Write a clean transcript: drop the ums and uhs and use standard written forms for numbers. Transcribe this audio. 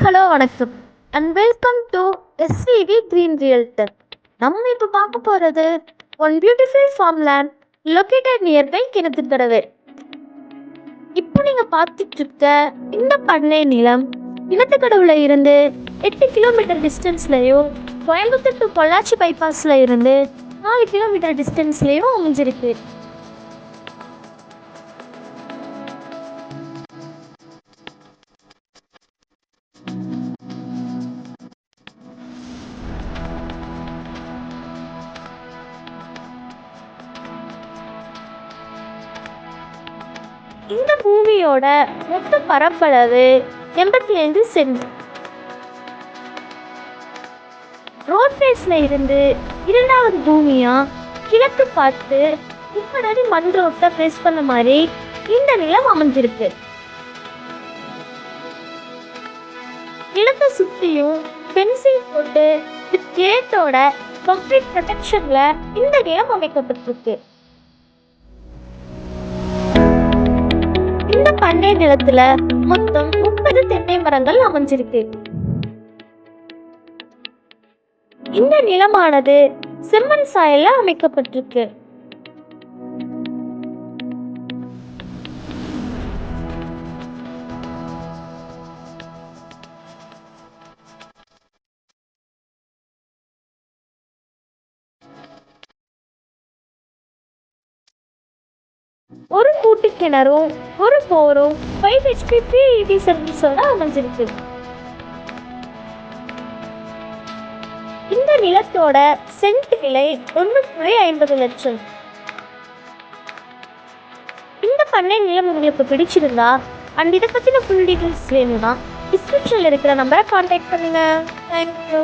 Hello வணக்கம் and welcome to SVV green realtor. நம்ம இப்போ பார்க்க போகிறது one beautiful farm land located nearby Kinathukadavu. இப்போ நீங்கள் பார்த்துட்டு இருக்க இந்த பண்ணை நிலம் கிணத்துக்கடவுல இருந்து 8 கிலோமீட்டர் டிஸ்டன்ஸ்லையும், கோயம்புத்தூர் டு பொள்ளாச்சி பைபாஸில் இருந்து 4 கிலோமீட்டர் டிஸ்டன்ஸ்லையும் அமைஞ்சிருக்கு. இந்த பூமியோட மொத்த பரப்பளவு 85 சென்ட். ரோட் ஃபேஸ்ல இருந்து இரண்டாவது பூமியா கிழக்கு பார்த்து 30 அடி மண் ரோட்டை ஃபேஸ் பண்ண மாதிரி இந்த நிலம் அமைஞ்சிருக்கு. நிலத்தை சுத்தியும் ஃபென்சிங் போட்டு கேட்டோட கம்ப்ளீட் ப்ரொடெக்ஷன்ல இந்த நிலம் அமைக்கப்பட்டிருக்கு. இந்த பண்ணை நிலத்துல மொத்தம் 30 தென்னை மரங்கள் அமைஞ்சிருக்கு. இந்த நிலமானது செம்மண் சாயல்ல அமைக்கப்பட்டிருக்கு. ஒரு கூட்டு கிணறும் ஒரு போரும் 5 HP PET சர்வீஸோட அமைஞ்சிருக்கு. இந்த நிலத்தோட சென்ட் விலை 1.50 லட்சம். இந்த பண்ணை நிலம் உங்களுக்கு பிடிச்சிருந்தா அண்ட் இதை பத்தின ஃபுல் டீட்டெயில்ஸ் வேணும்னா டிஸ்கிரிப்ஷன்ல இருக்கிற நம்பரை கான்டாக்ட் பண்ணுங்க. தேங்க்யூ.